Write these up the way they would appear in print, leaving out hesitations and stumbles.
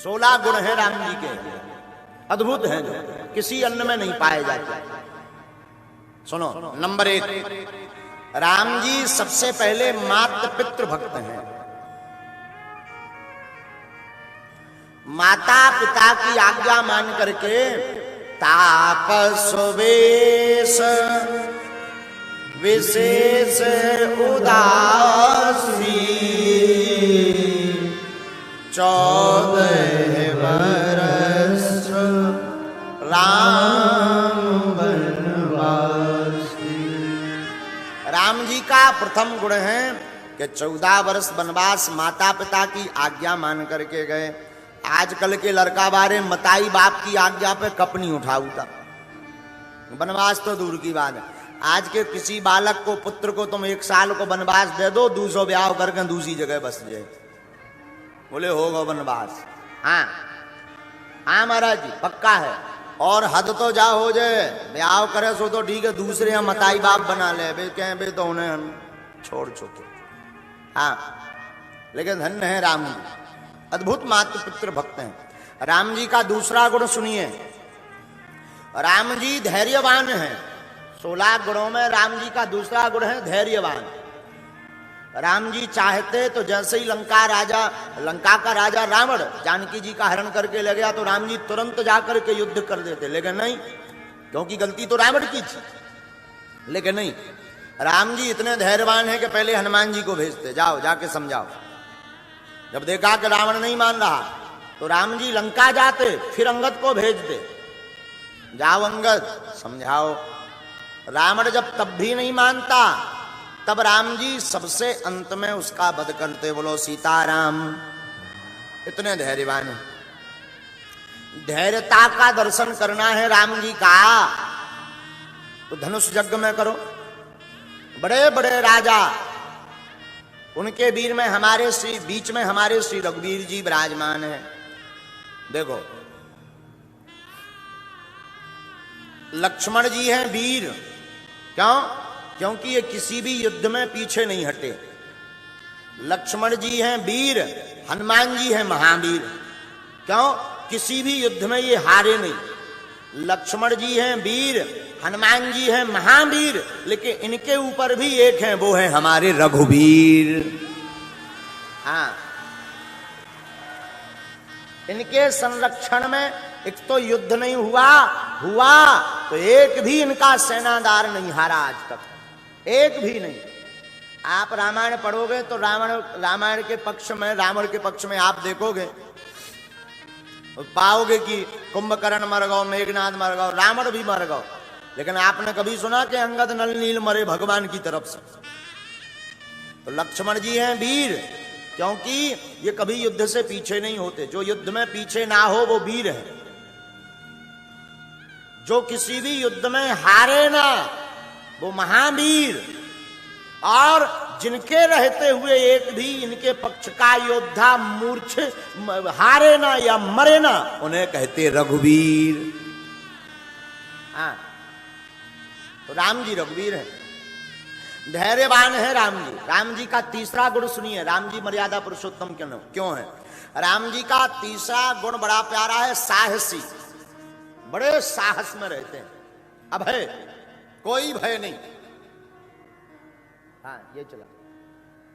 16 गुण हैं राम जी के, अद्भुत हैं, जो किसी अन्न में नहीं पाए जाते। सुनो, नंबर 1, राम जी सबसे पहले मातृ पितृ भक्त हैं। माता पिता की आज्ञा मान करके तापस वेश विशेष उदासी 14 वर्ष राम वनवासी। राम जी का प्रथम गुण है कि 14 वर्ष वनवास माता पिता की आज्ञा मान करके गए। आजकल के लड़का बारे मताई बाप की आज्ञा पे कप नहीं उठाऊता, वनवास तो दूर की बात है। आज के किसी बालक को, पुत्र को तुम 1 साल को वनवास दे दो, 200 ब्याह करके दूसरी जगह बस जाए, बोले होगा वनवास। हाँ हाँ महाराज जी पक्का है। और हद तो जा हो जाए, ब्याह करे सो तो ठीक है, दूसरे हम मताई बाप बना ले, बे कहें बे तो उन्हें हम छोड़ चुके। हाँ, लेकिन धन्य है राम जी, अद्भुत मातृ पितृ भक्त हैं। राम जी का दूसरा गुण सुनिए, राम जी धैर्यवान हैं। 16 गुणों में राम जी का दूसरा गुण है धैर्यवान। राम जी चाहते तो जैसे ही लंका का राजा रावण जानकी जी का हरण करके ले गया तो राम जी तुरंत जाकर के युद्ध कर देते, लेकिन नहीं, क्योंकि गलती तो रावण की थी। लेकिन नहीं, राम जी इतने धैर्यवान हैं कि पहले हनुमान जी को भेजते, जाओ जाके समझाओ। जब देखा कि रावण नहीं मान रहा तो राम जी लंका जाते, फिर अंगद को भेजते, जाओ अंगद समझाओ। रावण जब तब भी नहीं मानता, तब राम जी सबसे अंत में उसका वध करते। बोलो सीताराम। इतने धैर्यवान है। धैर्यता का दर्शन करना है राम जी का तो धनुष यज्ञ में करो। बड़े बड़े राजा, उनके बीच में हमारे श्री रघुवीर जी विराजमान है। देखो, लक्ष्मण जी हैं वीर, क्यों? क्योंकि ये किसी भी युद्ध में पीछे नहीं हटे। लक्ष्मण जी हैं वीर, हनुमान जी हैं महावीर, क्यों? किसी भी युद्ध में ये हारे नहीं। लक्ष्मण जी हैं वीर, हनुमान जी हैं महावीर, लेकिन इनके ऊपर भी एक हैं, वो है हमारे रघुवीर। हाँ, इनके संरक्षण में एक तो युद्ध नहीं हुआ तो एक भी इनका सेनादार नहीं हारा आज तक, एक भी नहीं। आप रामायण पढ़ोगे तो रामायण के पक्ष में, रावण के पक्ष में आप देखोगे, पाओगे कि कुंभकर्ण मर गौ, मेघनाद मर गौ, रावण भी मर गौ, लेकिन आपने कभी सुना कि अंगद नल नील मरे भगवान की तरफ से? तो लक्ष्मण जी हैं वीर, क्योंकि ये कभी युद्ध से पीछे नहीं होते। जो युद्ध में पीछे ना हो वो वीर है। जो किसी भी युद्ध में हारे ना वो महावीर। और जिनके रहते हुए एक भी इनके पक्ष का योद्धा मूर्छ हारे ना या मरे ना, उन्हें कहते रघुवीर। हाँ, तो राम जी रघुवीर है, धैर्यवान है राम जी। राम जी का तीसरा गुण सुनिए, राम जी मर्यादा पुरुषोत्तम क्यों है? राम जी का तीसरा गुण बड़ा प्यारा है, साहसी। बड़े साहस में रहते हैं, अभय, कोई भय नहीं। हाँ, ये चला,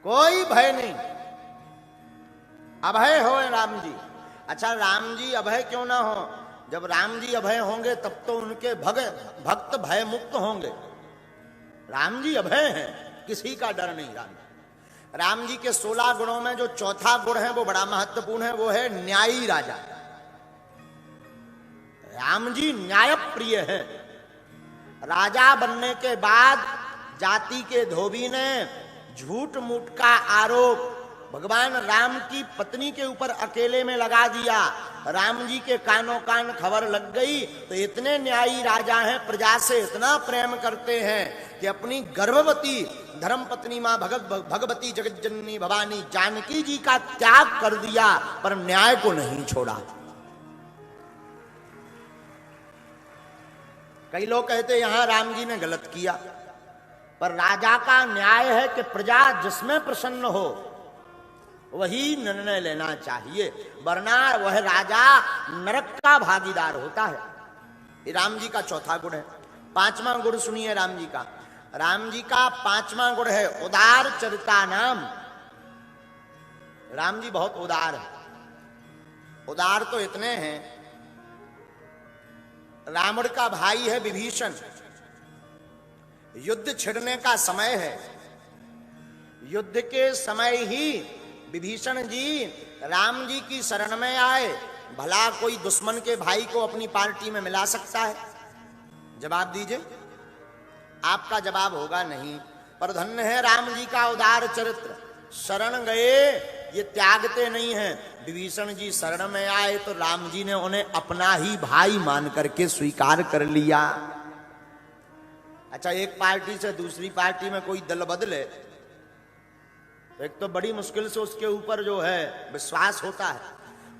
कोई भय नहीं, अभय हो राम जी। अच्छा, राम जी अभय क्यों ना हो? जब राम जी अभय होंगे तब तो उनके भक्त भय मुक्त होंगे। राम जी अभय हैं, किसी का डर नहीं। राम जी के 16 गुणों में जो चौथा गुण है वो बड़ा महत्वपूर्ण है, वो है न्यायी राजा। राम जी न्याय प्रिय है। राजा बनने के बाद जाति के धोबी ने झूठ मूठ का आरोप भगवान राम की पत्नी के ऊपर अकेले में लगा दिया। राम जी के कानों कान खबर लग गई तो इतने न्यायी राजा हैं, प्रजा से इतना प्रेम करते हैं कि अपनी गर्भवती धर्मपत्नी मां भगवती जगत जननी भवानी जानकी जी का त्याग कर दिया, पर न्याय को नहीं छोड़ा। कई लोग कहते यहां राम जी ने गलत किया, पर राजा का न्याय है कि प्रजा जिसमें प्रसन्न हो वही निर्णय लेना चाहिए, वरना वह राजा नरक का भागीदार होता है। ये राम जी का चौथा गुण है। पांचवा गुण सुनिए राम जी का। राम जी का पांचवा गुण है उदार चरिता नाम। राम जी बहुत उदार है। उदार तो इतने हैं, रावण का भाई है विभीषण, युद्ध छिड़ने का समय है, युद्ध के समय ही विभीषण जी राम जी की शरण में आए। भला कोई दुश्मन के भाई को अपनी पार्टी में मिला सकता है? जवाब दीजिए। आपका जवाब होगा नहीं। पर धन्य है राम जी का उदार चरित्र। शरण गए, ये त्यागते नहीं हैं। विभीषण जी शरण में आए तो राम जी ने उन्हें अपना ही भाई मान करके स्वीकार कर लिया। अच्छा, एक पार्टी से दूसरी पार्टी में कोई दल बदले, एक तो बड़ी मुश्किल से उसके ऊपर जो है विश्वास होता है,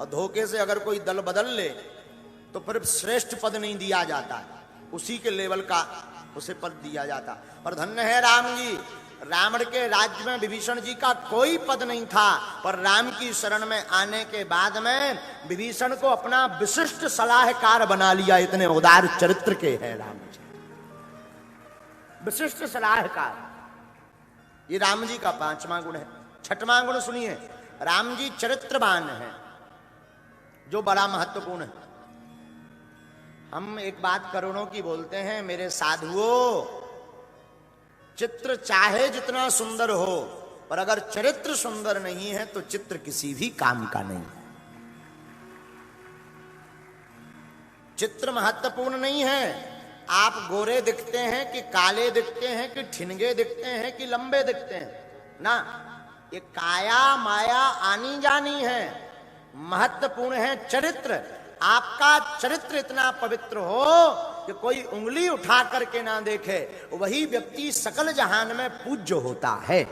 और धोखे से अगर कोई दल बदल ले तो फिर श्रेष्ठ पद नहीं दिया जाता, उसी के लेवल का उसे पद दिया जाता। और धन्य है राम जी, रावण के राज्य में विभीषण जी का कोई पद नहीं था, पर राम की शरण में आने के बाद में विभीषण को अपना विशिष्ट सलाहकार बना लिया। इतने उदार चरित्र के हैं राम जी, विशिष्ट सलाहकार। ये राम जी का पांचवा गुण है। छठवां गुण सुनिए, राम जी चरित्रवान हैं, जो बड़ा महत्वपूर्ण है। हम एक बात करोड़ों की बोलते हैं, मेरे साधुओं, चित्र चाहे जितना सुंदर हो, पर अगर चरित्र सुंदर नहीं है तो चित्र किसी भी काम का नहीं है। चित्र महत्वपूर्ण नहीं है। आप गोरे दिखते हैं कि काले दिखते हैं कि ठिनगे दिखते हैं कि लंबे दिखते हैं ना, ये काया माया आनी जानी है। महत्वपूर्ण है चरित्र। आपका चरित्र इतना पवित्र हो कि कोई उंगली उठा करके ना देखे, वही व्यक्ति सकल जहान में पूज्य होता है।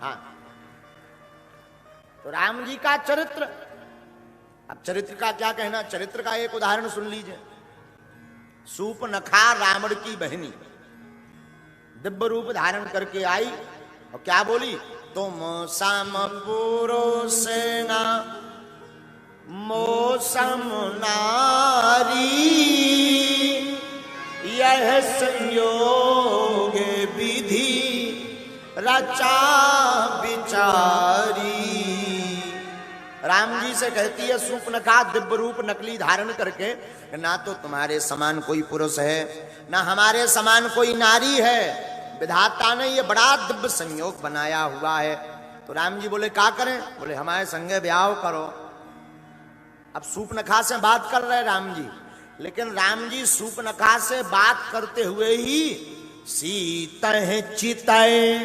हाँ, तो राम जी का चरित्र। अब चरित्र का क्या कहना, चरित्र का एक उदाहरण सुन लीजिए। सूपनखा रावण की बहनी दिव्य रूप धारण करके आई और क्या बोली, तुम सम पुरुषेना मौसम नारी, यह संयोग विधि रचा विचारी। राम जी से कहती है सूपनखा दिव्य रूप नकली धारण करके, ना तो तुम्हारे समान कोई पुरुष है, ना हमारे समान कोई नारी है। विधाता ने ये बड़ा दिव्य संयोग बनाया हुआ है। तो राम जी बोले क्या करें? बोले हमारे संगे ब्याह करो। अब सूपनखा से बात कर रहे राम जी, लेकिन राम जी सूपनखा से बात करते हुए ही सीतह चितय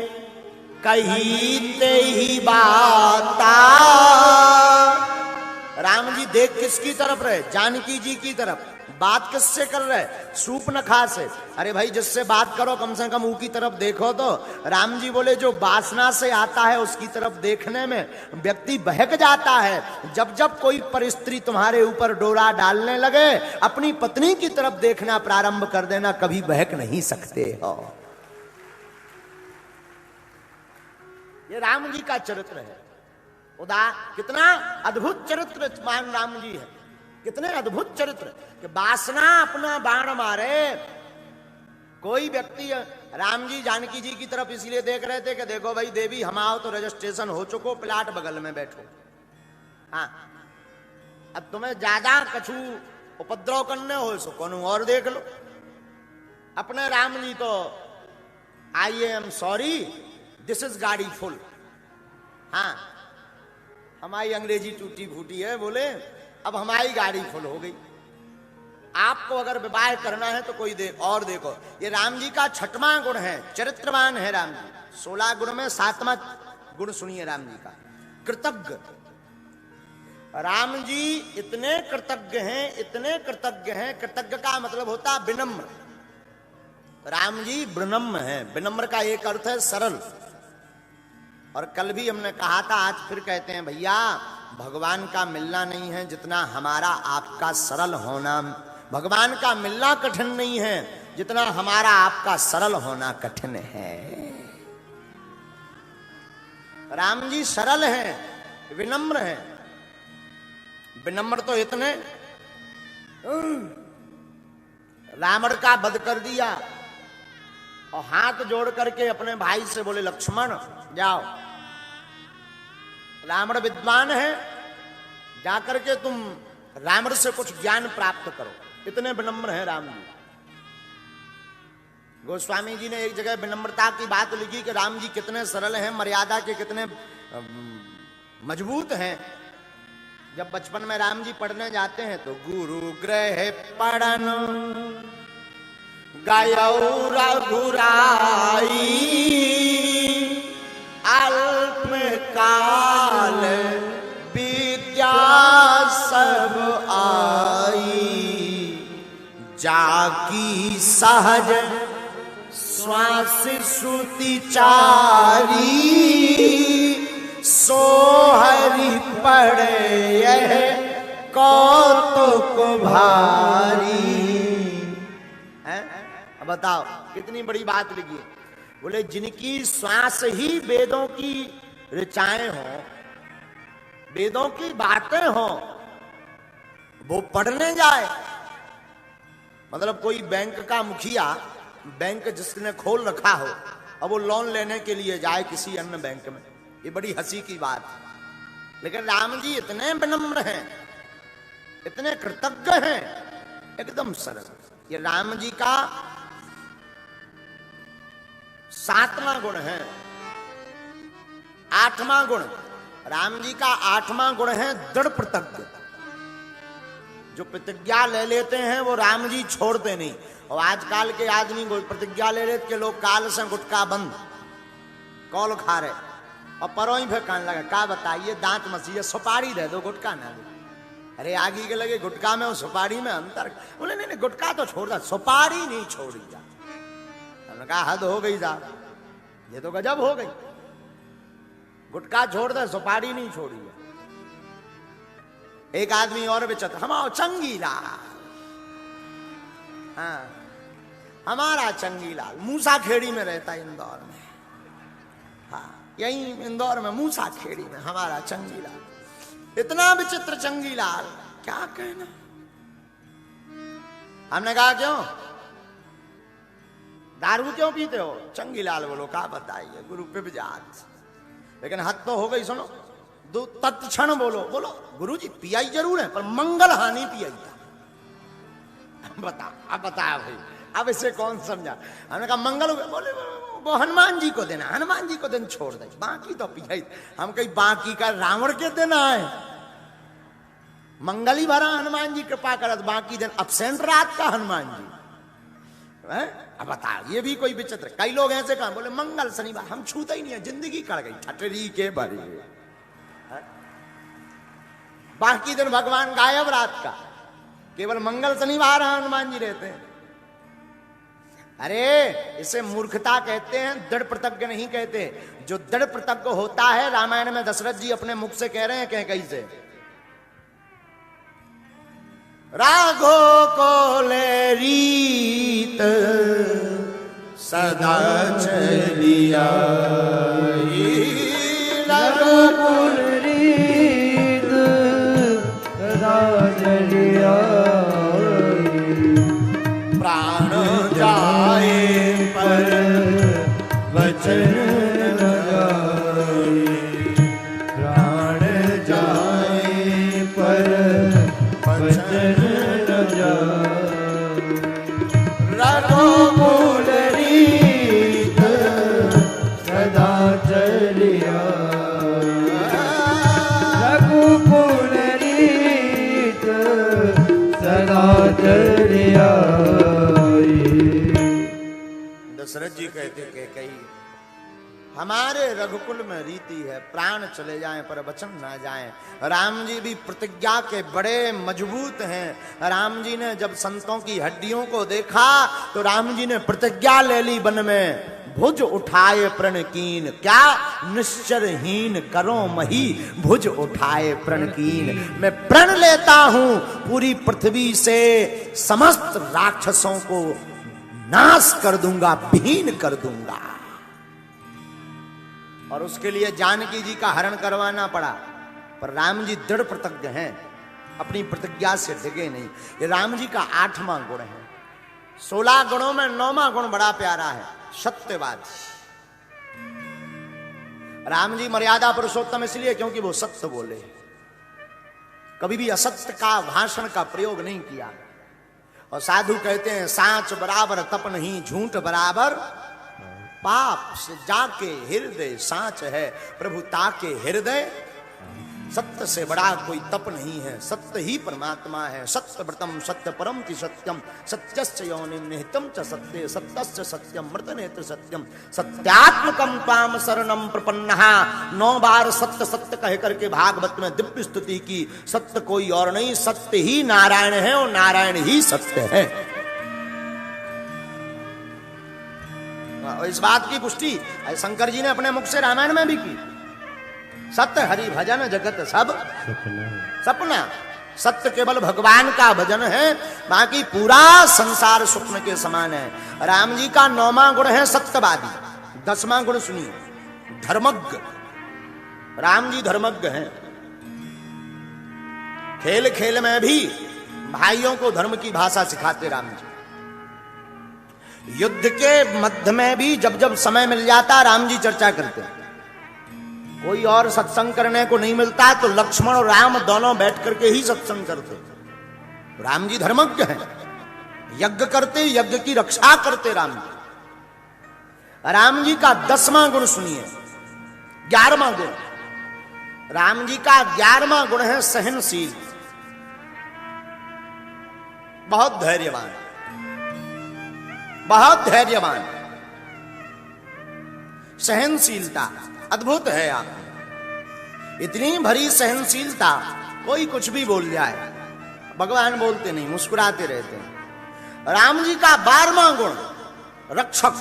कहीते ही बाता। राम जी देख किसकी तरफ रहे? जानकी जी की तरफ। बात किससे कर रहे? सूपनखा से। अरे भाई, जिससे बात करो कम से कम ऊ की तरफ देखो तो। राम जी बोले जो वासना से आता है उसकी तरफ देखने में व्यक्ति बहक जाता है। जब जब कोई परिस्त्री तुम्हारे ऊपर डोरा डालने लगे, अपनी पत्नी की तरफ देखना प्रारंभ कर देना, कभी बहक नहीं सकते हो। ये राम जी का चरित्र है। कितना अद्भुत चरित्र मान राम जी है, कितने अद्भुत चरित्र कि वासना अपना बाण मारे। कोई व्यक्ति, राम जी जानकी जी की तरफ इसीलिए देख रहे थे कि देखो भाई देवी हम आओ तो रजिस्ट्रेशन हो चुको, प्लाट बगल में बैठो। हाँ, अब तुम्हें ज्यादा कछु उपद्रव करने हो सो कौन और देख लो। अपने राम जी तो I am sorry this is गाड़ी फुल। हाँ, हमारी अंग्रेजी टूटी फूटी है, बोले अब हमारी गाड़ी फुल हो गई। आपको अगर विवाह करना है तो कोई और देखो। ये राम जी का छठवां गुण है, चरित्रवान है राम जी। 16 गुण में 7वां गुण सुनिए राम जी का, कृतज्ञ। राम जी इतने कृतज्ञ हैं, इतने कृतज्ञ हैं। कृतज्ञ का मतलब होता विनम्र। राम जी विनम्र हैं। विनम्र का एक अर्थ है सरल। और कल भी हमने कहा था, आज फिर कहते हैं, भैया भगवान का मिलना नहीं है जितना हमारा आपका सरल होना। भगवान का मिलना कठिन नहीं है जितना हमारा आपका सरल होना कठिन है। राम जी सरल हैं, विनम्र हैं। विनम्र तो इतने, रावण का वध कर दिया और हाथ जोड़ करके अपने भाई से बोले लक्ष्मण जाओ, रावण विद्वान है, जाकर के तुम रावण से कुछ ज्ञान प्राप्त करो। इतने विनम्र हैं राम जी। गोस्वामी जी ने एक जगह विनम्रता की बात लिखी कि राम जी कितने सरल हैं, मर्यादा के कितने मजबूत हैं। जब बचपन में राम जी पढ़ने जाते हैं तो गुरु ग्रह पढ़न गायौ रघुराई, अल्प काल विद्या सब आई, जाकी सहज श्वास श्रुति चारी, सोहरि पड़े यह कौतुक भारी। अब बताओ कितनी बड़ी बात लिखी है। बोले जिनकी श्वास ही वेदों की ऋचाएं हो, वेदों की बातें हो, वो पढ़ने जाए। मतलब कोई बैंक का मुखिया, बैंक जिसने खोल रखा हो, अब वो लोन लेने के लिए जाए किसी अन्य बैंक में, ये बड़ी हंसी की बात है। लेकिन राम जी इतने विनम्र हैं, इतने कृतज्ञ हैं, एकदम सरल। ये राम जी का 7वां गुण है। 8वां गुण, राम जी का 8वां गुण है दृढ़ प्रतिज्ञ। जो प्रतिज्ञा ले लेते हैं वो राम जी छोड़ते नहीं। और आजकल के आदमी को प्रतिज्ञा ले लेते के लोग काल से गुटखा बंद, कौल खा रहे और परोई पे कान लगा, क्या बताइए दांत मसीह, सुपारी दे दो गुटखा ना दो। अरे आगे के लगे गुटखा में और सुपारी में अंतर। बोले नहीं गुटखा तो छोड़ दा, सुपारी नहीं छोड़ी जा। हमने कहा हद हो गई साहब, ये तो गजब हो गई। गुटखा छोड़ दे, सुपारी नहीं छोड़ी है। एक आदमी और बेचत, हम चंगीलाल, हाँ हमारा चंगीलाल मूसा खेड़ी में रहता है इंदौर में, हाँ यही इंदौर में मूसा खेड़ी में हमारा चंगीलाल। इतना विचित्र चंगीलाल, क्या कहना। हमने कहा क्यों दारू क्यों पीते हो? चंगीलाल बोलो क्या बताइए गुरु पे जात। लेकिन हद तो हो गई, सुनो दो तत्क्षण बोलो गुरु जी पियाई जरूर है पर मंगल हानि पियाई था। बता अब बता भाई, अब इसे कौन समझा। हमने कहा मंगल, बोले वो हनुमान जी को देना, हनुमान जी को दिन छोड़ दे, बाकी तो पियाई। हम कहीं बाकी का रावण के देना है, मंगल ही भरा हनुमान जी कृपा करत, बाकी दिन अब्सेंट रात का हनुमान जी है। अब बता ये भी कोई विचित्र। कई लोग ऐसे कहा, बोले मंगल शनिवार हम छूते ही नहीं है, जिंदगी कट गई ठटरी के भरी, बाकी दिन भगवान गायब रात का, केवल मंगल शनिवार हनुमान जी रहते हैं। अरे इसे मूर्खता कहते हैं, दृढ़ प्रतिज्ञ नहीं कहते। जो दृढ़ प्रतिज्ञ होता है, रामायण में दशरथ जी अपने मुख से कह रहे हैं कैकेयी से, राघो को ले रीत सदा चलिया, राघो को रीत सदा चलिया, प्राण जाए पर वचन न जाए, प्राण जाए पर वचन न जाए, रघुकुल रीत सदा चलिया, रघुकुल रीत सदा चलिया। दशरथ जी कहते कि कई हमारे रघुकुल में रीति है, प्राण चले जाएं पर वचन ना जाएं। राम जी भी प्रतिज्ञा के बड़े मजबूत हैं। राम जी ने जब संतों की हड्डियों को देखा तो राम जी ने प्रतिज्ञा ले ली वन में, भुज उठाए प्रण कीन, क्या निश्चरहीन करो मही, भुज उठाए प्रण कीन। मैं प्रण लेता हूं पूरी पृथ्वी से समस्त राक्षसों को नाश कर दूंगा, विहीन कर दूंगा। और उसके लिए जानकी जी का हरण करवाना पड़ा। पर राम जी दृढ़ प्रतिज्ञ हैं, अपनी प्रतिज्ञा से डिगे नहीं। ये राम जी का 8वां गुण है। 16 गुणों में 9वां गुण बड़ा प्यारा है, सत्यवाद। राम जी मर्यादा पुरुषोत्तम इसलिए क्योंकि वो सत्य बोले, कभी भी असत्य का भाषण का प्रयोग नहीं किया। और साधु कहते हैं सांच बराबर तप नहीं, झूठ बराबर पाप। से जाके हृदय सांच है, प्रभु ताके हृदय। सत्य से बड़ा कोई तप नहीं है, सत्य ही परमात्मा है। सत्य व्रतम सत्य परम की सत्यम, सत्यस्य योनिम निहितम च सत्य, सत्यस्य सत्यम मृत नेत्र सत्यम, सत्यात्मकम त्वाम शरणम प्रपन्नः। 9 बार सत्य सत्य कह करके भागवत में दिव्य स्तुति की। सत्य कोई और नहीं, सत्य ही नारायण है और नारायण ही सत्य है। इस बात की पुष्टि शंकर जी ने अपने मुख से रामायण में भी की। सत्य हरि भजन जगत सब सपना। सत्य केवल भगवान का भजन है, बाकी पूरा संसार स्वप्न के समान है। राम जी का 9वां गुण है सत्यवादी। 10वां गुण सुनिए, धर्मज्ञ। राम जी धर्मज्ञ हैं। खेल खेल में भी भाइयों को धर्म की भाषा सिखाते राम जी। युद्ध के मध्य में भी जब जब समय मिल जाता राम जी चर्चा करते। कोई और सत्संग करने को नहीं मिलता तो लक्ष्मण और राम दोनों बैठ करके ही सत्संग करते। राम जी धर्मज्ञ हैं, यज्ञ करते, यज्ञ की रक्षा करते राम जी। राम जी का 10वां गुण सुनिए, 11वां गुण। राम जी का 11वां गुण है सहनशील, बहुत धैर्यवान, बहुत धैर्यवान। सहनशीलता अद्भुत है। आप इतनी भरी सहनशीलता, कोई कुछ भी बोल जाए भगवान बोलते नहीं, मुस्कुराते रहते हैं। राम जी का 12वां गुण रक्षक।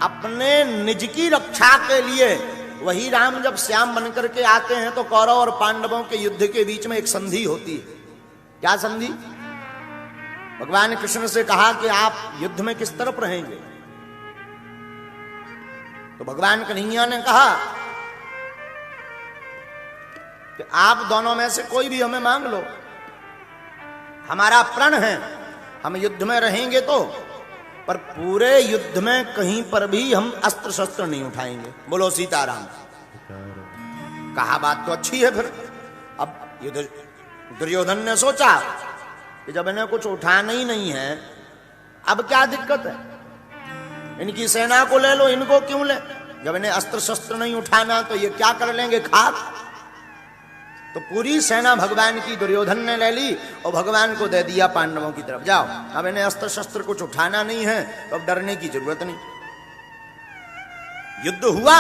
अपने निज की रक्षा के लिए वही राम जब श्याम बनकर के आते हैं तो कौरव और पांडवों के युद्ध के बीच में एक संधि होती है। क्या संधि? भगवान कृष्ण से कहा कि आप युद्ध में किस तरफ रहेंगे? तो भगवान कन्हैया ने कहा कि आप दोनों में से कोई भी हमें मांग लो, हमारा प्रण है, हम युद्ध में रहेंगे तो, पर पूरे युद्ध में कहीं पर भी हम अस्त्र शस्त्र नहीं उठाएंगे। बोलो सीताराम। कहा बात तो अच्छी है। फिर अब दुर्योधन ने सोचा कि जब इन्हें कुछ उठाना ही नहीं है, अब क्या दिक्कत है? इनकी सेना को ले लो, इनको क्यों ले? जब इन्हें अस्त्र शस्त्र नहीं उठाना तो ये क्या कर लेंगे? खाक। तो पूरी सेना भगवान की दुर्योधन ने ले ली और भगवान को दे दिया पांडवों की तरफ। जाओ, अब इन्हें अस्त्र शस्त्र कुछ उठाना नहीं है तो अब डरने की जरूरत नहीं। युद्ध हुआ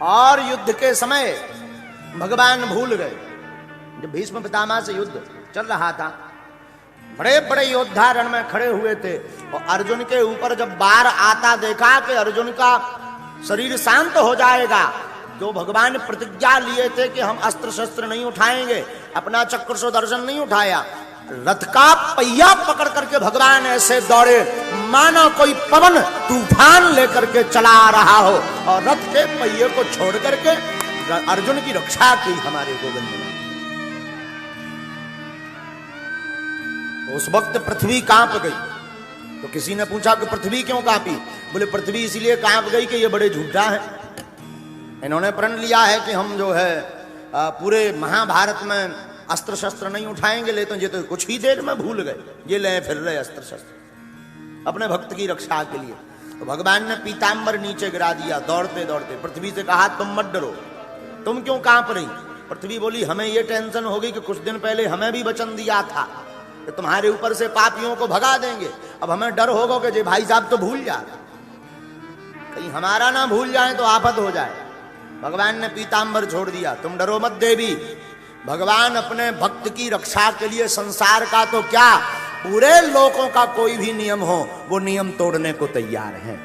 और युद्ध के समय भगवान भूल गए। जब भीष्म पितामह से युद्ध चल रहा था, बड़े बड़े योद्धा रण में खड़े हुए थे और अर्जुन के ऊपर जब बार आता देखा कि अर्जुन का शरीर शांत हो जाएगा, जो भगवान प्रतिज्ञा लिए थे कि हम अस्त्र शस्त्र नहीं उठाएंगे, अपना चक्र सुदर्शन नहीं उठाया। रथ का पहिया पकड़ करके भगवान ऐसे दौड़े मानो कोई पवन तूफान लेकर के चला रहा हो, और रथ के पहिए को छोड़ करके अर्जुन की रक्षा की हमारे गोविंद ने। उस वक्त पृथ्वी कांप गई। तो किसी ने पूछा कि पृथ्वी क्यों कांपी? बोले पृथ्वी इसलिए कांप गई कि ये बड़े झूठा है, इन्होंने प्रण लिया है कि हम जो है पूरे महाभारत में अस्त्र शस्त्र नहीं उठाएंगे, लेकिन ये तो कुछ ही देर में भूल गए, ये ले फिर रहे अस्त्र शस्त्र अपने भक्त की रक्षा के लिए। तो भगवान ने पीताम्बर नीचे गिरा दिया दौड़ते दौड़ते। पृथ्वी से कहा तुम मत डरो, तुम क्यों कांप रही? पृथ्वी बोली हमें ये टेंशन होगी कि कुछ दिन पहले हमें भी वचन दिया था कि तुम्हारे ऊपर से पापियों को भगा देंगे, अब हमें डर होगा कि जे भाई साहब तो भूल जा, कहीं हमारा ना भूल जाए तो आफत हो जाए। भगवान ने पीताम्बर छोड़ दिया। तुम डरो मत देवी, भगवान अपने भक्त की रक्षा के लिए संसार का तो क्या, पूरे लोकों का कोई भी नियम हो वो नियम तोड़ने को तैयार है।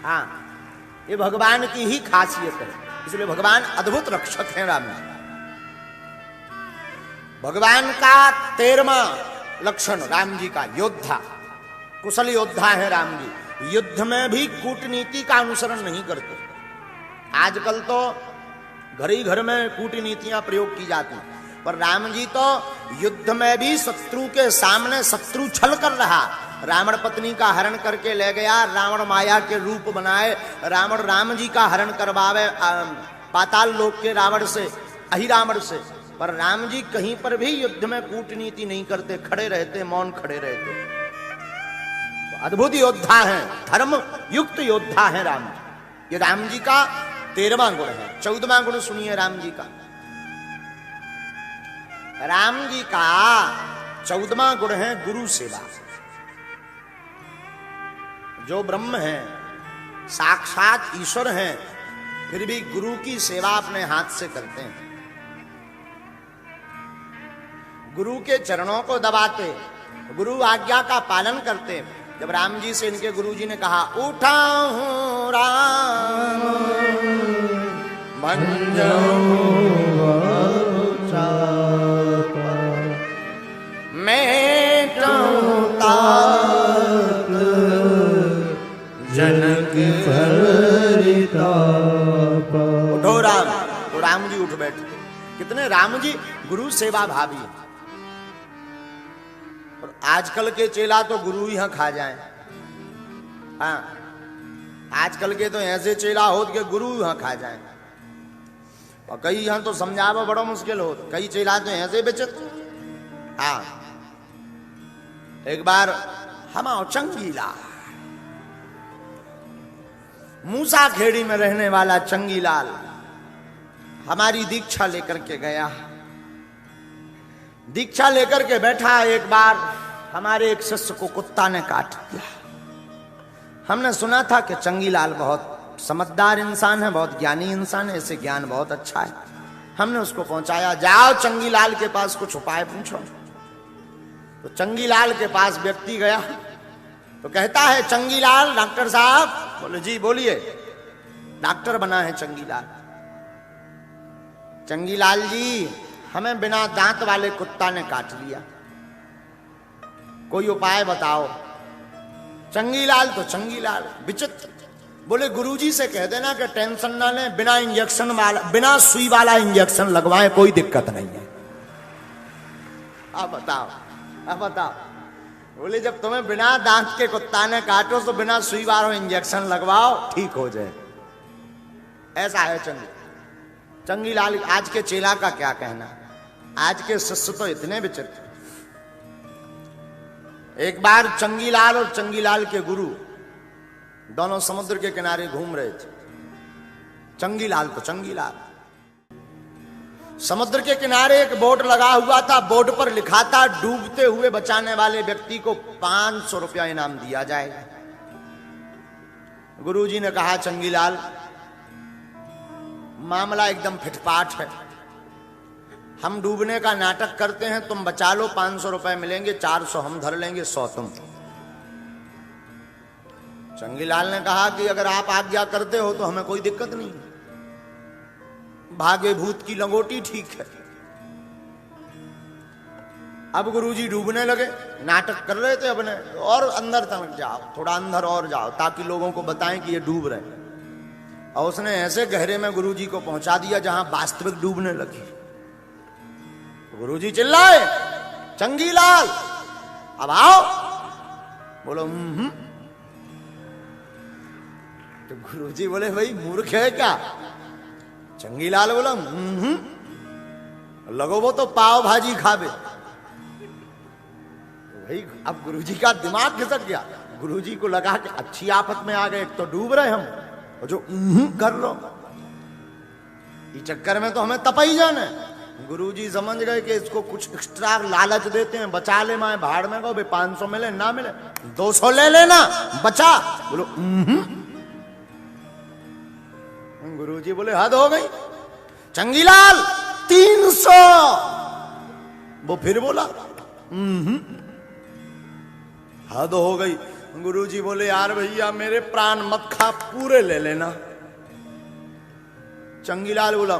हाँ, ये भगवान की ही खासियत है, इसलिए भगवान अद्भुत रक्षक हैं राम जी। भगवान का 13वां लक्षण राम जी का योद्धा, कुशल योद्धा है राम जी। युद्ध में भी कूटनीति का अनुसरण नहीं करते। आजकल तो घर ही घर में कूटनीतियां प्रयोग की जाती हैं, पर राम जी तो युद्ध में भी शत्रु के सामने शत्रु छल कर रहा। रावण पत्नी का हरण करके ले गया, रावण माया के रूप बनाए, रावण राम जी का हरण करवावे पाताल लोक के रावण से, अहिरावण से, पर राम जी कहीं पर भी युद्ध में कूटनीति नहीं करते, खड़े रहते, मौन खड़े रहते। तो अद्भुत योद्धा है, धर्म युक्त योद्धा है राम जी। ये राम जी का 13वां गुण है। 14वां गुण सुनिए राम जी का। राम जी का 14वां गुण है गुरु सेवा। जो ब्रह्म है, साक्षात ईश्वर हैं, फिर भी गुरु की सेवा अपने हाथ से करते हैं। गुरु के चरणों को दबाते, गुरु आज्ञा का पालन करते। जब राम जी से इनके गुरु जी ने कहा, उठा हूं राम मैं जनक उठो राम। तो राम जी उठ बैठे। कितने राम जी गुरु सेवा भावी है। और आजकल के चेला तो गुरु ही खा जाए। हाँ, आजकल के तो ऐसे चेला हो कि गुरु यहाँ खा जाए। और कई यहाँ तो समझावा बड़ा मुश्किल हो, कई चेला तो ऐसे बेचत। हाँ, एक बार हम चंगीलाल, मूसा खेड़ी में रहने वाला चंगीलाल हमारी दीक्षा लेकर के गया। दीक्षा लेकर के बैठा, एक बार हमारे एक शिष्य को कुत्ता ने काट दिया। हमने सुना था कि चंगीलाल बहुत समझदार इंसान है, बहुत ज्ञानी इंसान है, ऐसे ज्ञान बहुत अच्छा है। हमने उसको पहुंचाया, जाओ चंगीलाल के पास कुछ उपाय पूछो। तो चंगीलाल के पास व्यक्ति गया तो कहता है, चंगीलाल डॉक्टर साहब। बोले जी बोलिए। डॉक्टर बना है चंगीलाल। चंगीलाल जी, हमें बिना दांत वाले कुत्ता ने काट लिया, कोई उपाय बताओ। चंगीलाल तो चंगीलाल विचित्र। बोले गुरुजी से कह देना कि टेंशन ना लें, बिना इंजेक्शन वाला, बिना सुई वाला इंजेक्शन लगवाएं, कोई दिक्कत नहीं है। अब बताओ, अब बताओ। बोले जब तुम्हें बिना दांत के कुत्ता ने काटो तो बिना सुई वाला इंजेक्शन लगवाओ, ठीक हो जाए। ऐसा है चंगीलाल। आज के चेला का क्या कहना, आज के शिष्य तो इतने विचित्र। एक बार चंगीलाल और चंगीलाल के गुरु दोनों समुद्र के किनारे घूम रहे थे। चंगीलाल तो चंगीलाल, समुद्र के किनारे एक बोर्ड लगा हुआ था, बोर्ड पर लिखा था, डूबते हुए बचाने वाले व्यक्ति को 500 रुपया इनाम दिया जाएगा। गुरुजी ने कहा, चंगीलाल मामला एकदम फिटपाट है, हम डूबने का नाटक करते हैं, तुम बचा लो, 500 रुपए मिलेंगे, 400 हम धर लेंगे, 100 तुम। चंगीलाल ने कहा कि अगर आप आज्ञा करते हो तो हमें कोई दिक्कत नहीं, भागे भूत की लंगोटी ठीक है। अब गुरुजी डूबने लगे, नाटक कर रहे थे अपने, और अंदर तक जाओ, थोड़ा अंदर और जाओ, ताकि लोगों को बताएं कि ये डूब रहे हैं। और उसने ऐसे गहरे में गुरुजी को पहुंचा दिया जहां वास्तविक डूबने लगी। गुरुजी चिल्लाए, चंगीलाल अब आओ। बोलो तो गुरुजी बोले, भाई मूर्ख है क्या? चंगीलाल बोला, लगो वो तो पाव भाजी खावे। भाई अब गुरुजी का दिमाग खिसक गया। गुरुजी को लगा कि अच्छी आफत में आ गए, एक तो डूब रहे हम, और जो कर लो, इस चक्कर में तो हमें तपाई जाना है। गुरुजी समझ गए कि इसको कुछ एक्स्ट्रा लालच देते हैं, बचा ले, मैं भाड़ में गो, 500 मिले ना मिले 200 ले लेना, बचा। बोलो गुरुजी बोले, हद हो गई चंगीलाल, 300। वो फिर बोला, हद हो गई। गुरुजी बोले, यार भैया मेरे प्राण मत खा, पूरे ले लेना। चंगीलाल बोला,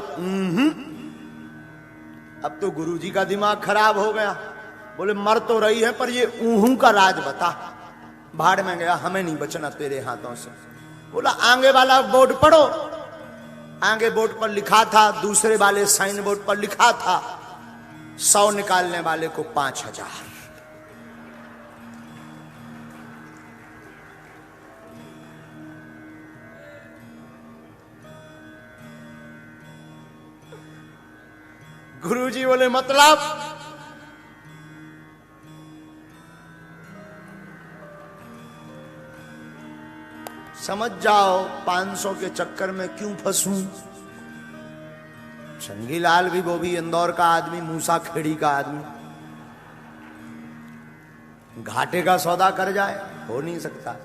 अब तो गुरुजी का दिमाग खराब हो गया। बोले, मर तो रही है पर ये ऊहू का राज बता। भाड़ में गया, हमें नहीं बचना तेरे हाथों से। बोला आगे वाला बोर्ड पढ़ो। आगे बोर्ड पर लिखा था, दूसरे वाले साइन बोर्ड पर लिखा था 100 निकालने वाले को 5000। गुरुजी बोले मतलब? समझ जाओ 500 के चक्कर में क्यों फंसूं। चंगीलाल भी, वो भी इंदौर का आदमी, मूसा खेड़ी का आदमी, घाटे का सौदा कर जाए, हो नहीं सकता।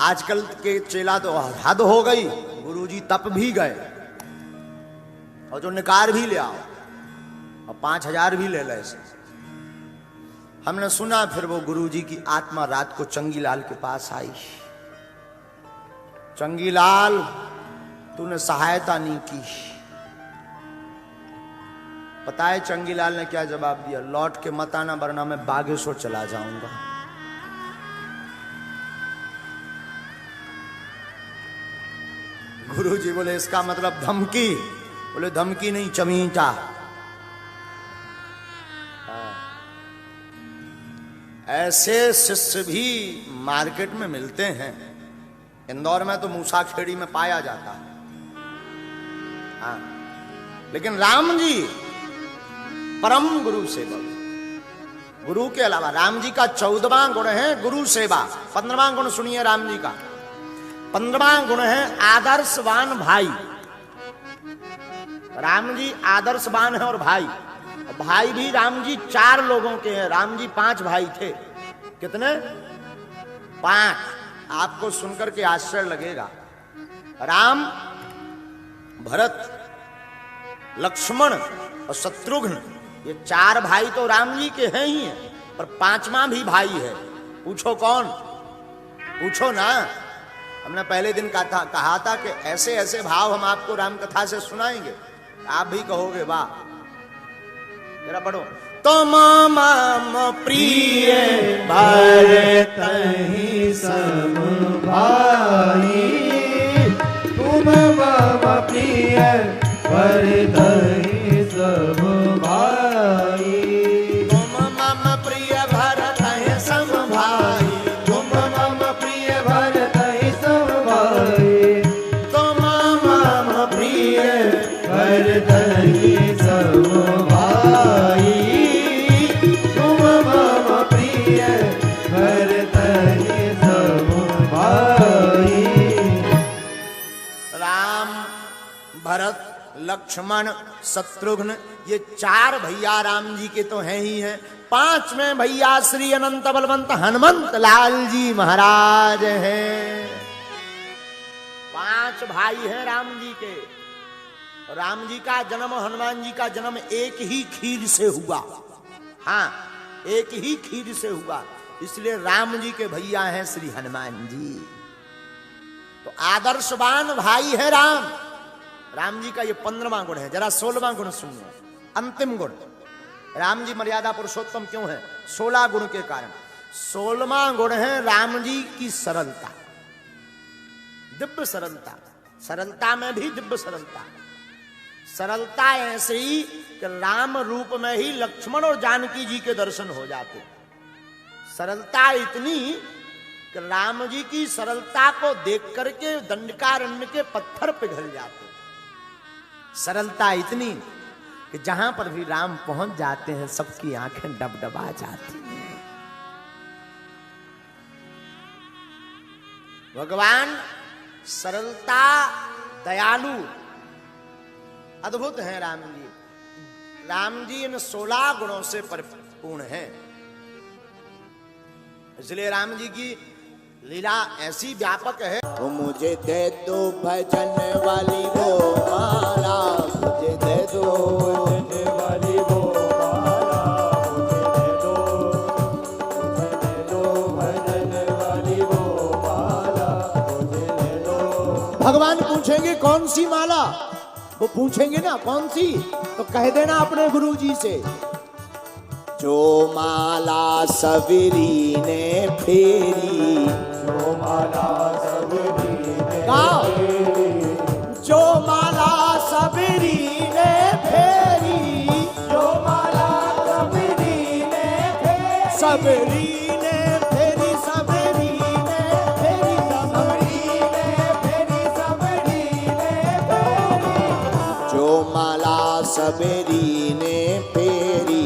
आजकल के चेला तो हद हो गई, गुरुजी तप भी गए और जो निकार भी ले आओ और 5000 भी ले ले। हमने सुना फिर वो गुरुजी की आत्मा रात को चंगीलाल के पास आई। चंगीलाल तूने सहायता नहीं की। पता है चंगीलाल ने क्या जवाब दिया? लौट के मत आना वरना मैं बागेश्वर चला जाऊंगा। गुरुजी बोले इसका मतलब धमकी? बोले धमकी नहीं, चमीटा। ऐसे शिष्य भी मार्केट में मिलते हैं। इंदौर में तो मूसा खेड़ी में पाया जाता है। हाँ, लेकिन राम जी परम गुरु सेवक। गुरु के अलावा राम जी का 14वां गुण है गुरु सेवा। 15वां गुण सुनिए राम जी का। 15वां गुण है आदर्शवान भाई। राम जी आदर्शवान है और भाई। भाई भी राम जी 4 लोगों के हैं। राम जी 5 भाई थे। कितने? 5। आपको सुनकर के आश्चर्य लगेगा। राम, भरत, लक्ष्मण और शत्रुघ्न, ये 4 भाई तो राम जी के हैं ही हैं, पर 5वां भी भाई है। पूछो कौन? पूछो ना। हमने पहले दिन कहा था कि ऐसे ऐसे भाव हम आपको राम कथा से सुनाएंगे, आप भी कहोगे वाह। जरा पढ़ो। तुम मम प्रिय भरतहि सम भाई, तुम मम प्रिय भरतहि सम भाई। तुम मम प्रिय भरतहि सम भाई, तुम मम प्रिय भरतहि सम भाई, तुम मम प्रिय भरतहि सम भाई, तुम मम प्रिय भरतहि सम भाई। राम, भरत, लक्ष्मण, शत्रुघ्न, ये 4 भैया राम जी के तो हैं ही हैं। 5वें भैया श्री अनंत बलवंत हनुमंत लाल जी महाराज हैं। 5 भाई हैं राम जी के। राम जी का जन्म, हनुमान जी का जन्म एक ही खीर से हुआ। हाँ, एक ही खीर से हुआ, इसलिए राम जी के भैया हैं श्री हनुमान जी। तो आदर्शवान भाई है राम। राम जी का ये 15वां गुण है। जरा 16वां गुण सुनिए, अंतिम गुण। राम जी मर्यादा पुरुषोत्तम क्यों है? 16 गुण के कारण। 16वां गुण है राम जी की सरलता, दिव्य सरलता। सरलता में भी दिव्य सरलता। सरलता ऐसे ही कि राम रूप में ही लक्ष्मण और जानकी जी के दर्शन हो जाते। सरलता इतनी कि राम जी की सरलता को देख करके दंडकारण्य के पत्थर पिघल जाते। सरलता इतनी कि जहां पर भी राम पहुंच जाते हैं सबकी आंखें डबडबा जाती हैं। भगवान सरलता, दयालु, अद्भुत हैं राम जी। राम जी इन 16 गुणों से परिपूर्ण हैं। इसलिए राम जी की लीला ऐसी व्यापक है। वो मुझे दे दो भजन वाली वो माला, मुझे दे दो भजन वाली वो माला, मुझे दे दो भजन वाली वो माला, मुझे दे दो। भगवान पूछेंगे कौन सी माला? वो पूछेंगे ना कौन सी, तो कह देना अपने गुरु जी से जो माला सबरी ने फेरी, जो माला सबरी ने गाओ। फेरी, जो माला सबरी ने फेरी, जो माला सबरी ने फेरी, सबरी ने फेरी, सबरी ने फेरी, सबरी ने फेरी, सबरी ने फेरी, जो माला सबरी ने फेरी,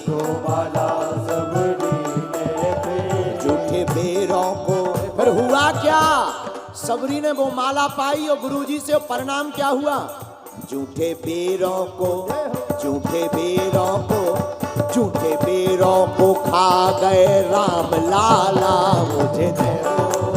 जो माला सबरी ने फेरी। झूठे बेरों को। फिर हुआ क्या? सबरी ने वो माला पाई और गुरुजी से परिणाम क्या हुआ? झूठे बेरों को, झूठे बेरों को, झूठे बेरों को खा गए राम लाला। मुझे दे दो